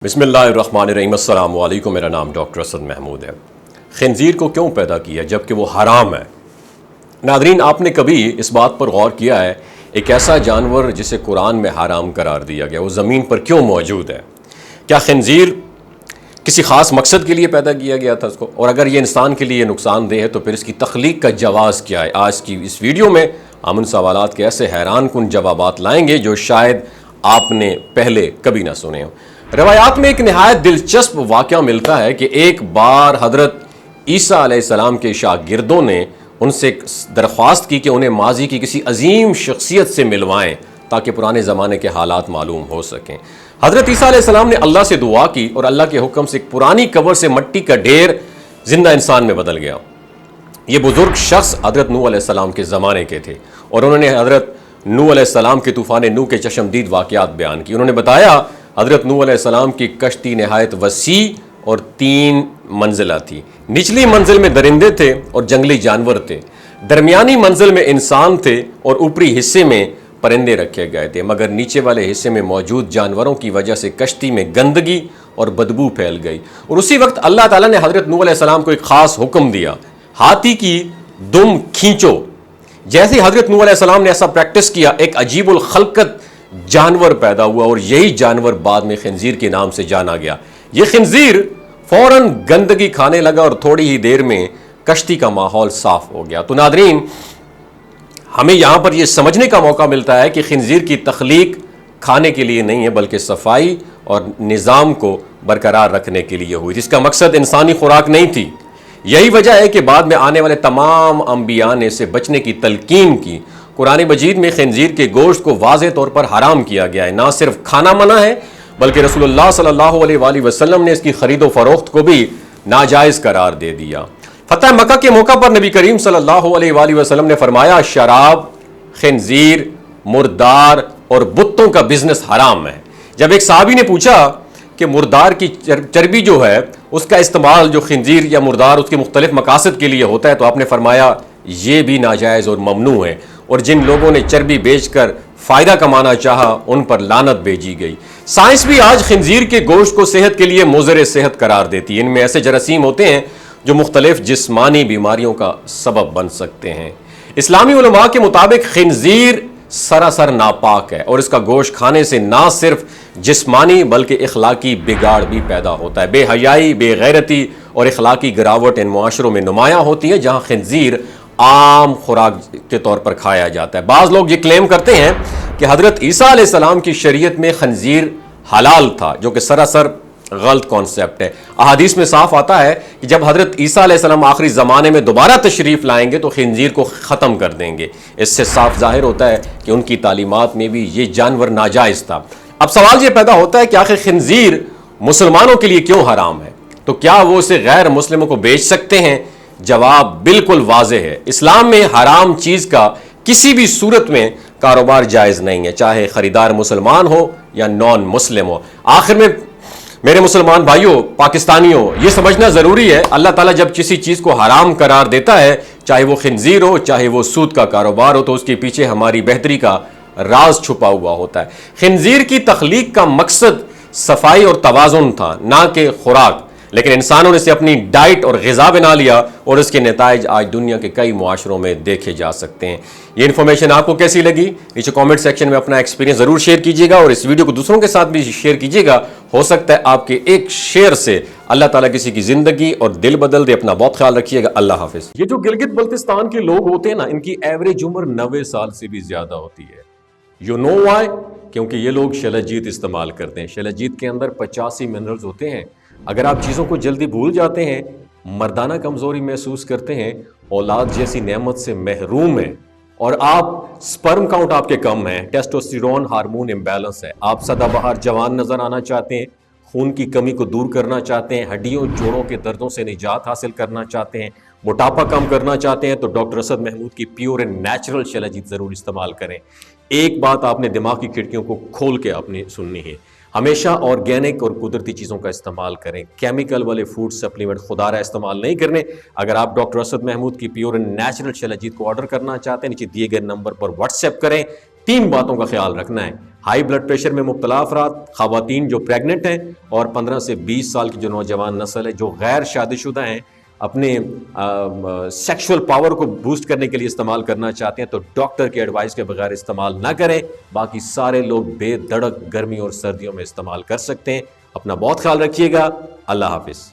بسم اللہ الرحمن الرحیم۔ السلام علیکم، میرا نام ڈاکٹر اسد محمود ہے۔ خنزیر کو کیوں پیدا کیا جبکہ وہ حرام ہے؟ ناظرین، آپ نے کبھی اس بات پر غور کیا ہے ایک ایسا جانور جسے قرآن میں حرام قرار دیا گیا وہ زمین پر کیوں موجود ہے؟ کیا خنزیر کسی خاص مقصد کے لیے پیدا کیا گیا تھا اس کو؟ اور اگر یہ انسان کے لیے نقصان دہ ہے تو پھر اس کی تخلیق کا جواز کیا ہے؟ آج کی اس ویڈیو میں ہم ان سوالات کے ایسے حیران کن جوابات لائیں گے جو شاید آپ نے پہلے کبھی نہ سنے ہوں۔ روایات میں ایک نہایت دلچسپ واقعہ ملتا ہے کہ ایک بار حضرت عیسیٰ علیہ السلام کے شاگردوں نے ان سے درخواست کی کہ انہیں ماضی کی کسی عظیم شخصیت سے ملوائیں تاکہ پرانے زمانے کے حالات معلوم ہو سکیں۔ حضرت عیسیٰ علیہ السلام نے اللہ سے دعا کی اور اللہ کے حکم سے ایک پرانی قبر سے مٹی کا ڈھیر زندہ انسان میں بدل گیا۔ یہ بزرگ شخص حضرت نوح علیہ السلام کے زمانے کے تھے اور انہوں نے حضرت نوح علیہ السلام کے طوفان نوح کے چشمدید واقعات بیان کی۔ انہوں نے بتایا حضرت نوح علیہ السلام کی کشتی نہایت وسیع اور 3 منزلہ تھی۔ نچلی منزل میں درندے تھے اور جنگلی جانور تھے، درمیانی منزل میں انسان تھے اور اوپری حصے میں پرندے رکھے گئے تھے، مگر نیچے والے حصے میں موجود جانوروں کی وجہ سے کشتی میں گندگی اور بدبو پھیل گئی۔ اور اسی وقت اللہ تعالیٰ نے حضرت نوح علیہ السلام کو ایک خاص حکم دیا، ہاتھی کی دم کھینچو۔ جیسے ہی حضرت نوح علیہ السلام نے ایسا پریکٹس کیا، ایک عجیب الخلقت جانور پیدا ہوا اور یہی جانور بعد میں خنزیر کے نام سے جانا گیا۔ یہ خنزیر فوراً گندگی کھانے لگا اور تھوڑی ہی دیر میں کشتی کا ماحول صاف ہو گیا۔ تو ناظرین، ہمیں یہاں پر یہ سمجھنے کا موقع ملتا ہے کہ خنزیر کی تخلیق کھانے کے لیے نہیں ہے بلکہ صفائی اور نظام کو برقرار رکھنے کے لیے ہوئی، جس کا مقصد انسانی خوراک نہیں تھی۔ یہی وجہ ہے کہ بعد میں آنے والے تمام انبیاء نے اسے بچنے کی تلقین کی۔ قرآن مجید میں خنزیر کے گوشت کو واضح طور پر حرام کیا گیا ہے۔ نہ صرف کھانا منع ہے بلکہ رسول اللہ صلی اللہ علیہ وآلہ وسلم نے اس کی خرید و فروخت کو بھی ناجائز قرار دے دیا۔ فتح مکہ کے موقع پر نبی کریم صلی اللہ علیہ وآلہ وسلم نے فرمایا، شراب، خنزیر، مردار اور بتوں کا بزنس حرام ہے۔ جب ایک صحابی نے پوچھا کہ مردار کی چربی جو ہے اس کا استعمال جو خنزیر یا مردار اس کے مختلف مقاصد کے لیے ہوتا ہے تو آپ نے فرمایا یہ بھی ناجائز اور ممنوع ہے، اور جن لوگوں نے چربی بیچ کر فائدہ کمانا چاہا ان پر لعنت بھیجی گئی۔ سائنس بھی آج خنزیر کے گوشت کو صحت کے لیے مضر صحت قرار دیتی ہے۔ ان میں ایسے جراثیم ہوتے ہیں جو مختلف جسمانی بیماریوں کا سبب بن سکتے ہیں۔ اسلامی علماء کے مطابق خنزیر سراسر ناپاک ہے اور اس کا گوشت کھانے سے نہ صرف جسمانی بلکہ اخلاقی بگاڑ بھی پیدا ہوتا ہے۔ بے حیائی، بے غیرتی اور اخلاقی گراوٹ ان معاشروں میں نمایاں ہوتی ہے جہاں خنزیر عام خوراک کے طور پر کھایا جاتا ہے۔ بعض لوگ یہ کلیم کرتے ہیں کہ حضرت عیسیٰ علیہ السلام کی شریعت میں خنزیر حلال تھا، جو کہ سراسر غلط کانسیپٹ ہے۔ احادیث میں صاف آتا ہے کہ جب حضرت عیسیٰ علیہ السلام آخری زمانے میں دوبارہ تشریف لائیں گے تو خنزیر کو ختم کر دیں گے۔ اس سے صاف ظاہر ہوتا ہے کہ ان کی تعلیمات میں بھی یہ جانور ناجائز تھا۔ اب سوال یہ پیدا ہوتا ہے کہ آخر خنزیر مسلمانوں کے لیے کیوں حرام ہے؟ تو کیا وہ اسے غیر مسلموں کو بیچ سکتے ہیں؟ جواب بالکل واضح ہے۔ اسلام میں حرام چیز کا کسی بھی صورت میں کاروبار جائز نہیں ہے، چاہے خریدار مسلمان ہو یا نان مسلم ہو۔ آخر میں میرے مسلمان بھائیوں، پاکستانیوں، یہ سمجھنا ضروری ہے اللہ تعالیٰ جب کسی چیز کو حرام قرار دیتا ہے، چاہے وہ خنزیر ہو، چاہے وہ سود کا کاروبار ہو، تو اس کے پیچھے ہماری بہتری کا راز چھپا ہوا ہوتا ہے۔ خنزیر کی تخلیق کا مقصد صفائی اور توازن تھا، نہ کہ خوراک، لیکن انسانوں نے اسے اپنی ڈائٹ اور غذا بنا لیا اور اس کے نتائج آج دنیا کے کئی معاشروں میں دیکھے جا سکتے ہیں۔ یہ انفارمیشن آپ کو کیسی لگی؟ نیچے کامنٹ سیکشن میں اپنا ایکسپیرینس ضرور شیئر کیجیے گا اور اس ویڈیو کو دوسروں کے ساتھ بھی شیئر کیجیے گا۔ ہو سکتا ہے آپ کے ایک شیئر سے اللہ تعالیٰ کسی کی زندگی اور دل بدل دے۔ اپنا بہت خیال رکھیے گا۔ اللہ حافظ۔ یہ جو گلگت بلتستان کے لوگ ہوتے ہیں نا، ان کی ایوریج عمر 90 سال سے بھی زیادہ ہوتی ہے۔ You know why? کیونکہ یہ لوگ شلجیت استعمال کرتے ہیں۔ شلجیت کے اندر 85 منرلز ہوتے ہیں۔ اگر آپ چیزوں کو جلدی بھول جاتے ہیں، مردانہ کمزوری محسوس کرتے ہیں، اولاد جیسی نعمت سے محروم ہیں، اور آپ سپرم کاؤنٹ آپ کے کم ہیں، ٹیسٹوسٹیرون ہارمون امبیلنس ہے، آپ سدا بہار جوان نظر آنا چاہتے ہیں، خون کی کمی کو دور کرنا چاہتے ہیں، ہڈیوں جوڑوں کے دردوں سے نجات حاصل کرنا چاہتے ہیں، موٹاپا کم کرنا چاہتے ہیں، تو ڈاکٹر اسد محمود کی پیور اینڈ نیچرل شلجیت ضرور استعمال کریں۔ ایک بات آپ نے دماغ کی کھڑکیوں کو کھول کے آپ نے سننی ہے، ہمیشہ آرگینک اور قدرتی چیزوں کا استعمال کریں۔ کیمیکل والے فوڈ سپلیمنٹ خدا رہا استعمال نہیں کرنے۔ اگر آپ ڈاکٹر اسد محمود کی پیور اینڈ نیچرل شلجیت کو آرڈر کرنا چاہتے ہیں، نیچے دیے گئے نمبر پر واٹس ایپ کریں۔ 3 باتوں کا خیال رکھنا ہے: ہائی بلڈ پریشر میں مبتلا افراد، خواتین جو پریگننٹ ہیں، اور 15 سے 20 سال کی جو نوجوان نسل ہے جو غیر شادی شدہ ہیں، اپنے سیکشول پاور کو بوسٹ کرنے کے لیے استعمال کرنا چاہتے ہیں تو ڈاکٹر کی ایڈوائس کے بغیر استعمال نہ کریں۔ باقی سارے لوگ بے دھڑک گرمی اور سردیوں میں استعمال کر سکتے ہیں۔ اپنا بہت خیال رکھیے گا۔ اللہ حافظ۔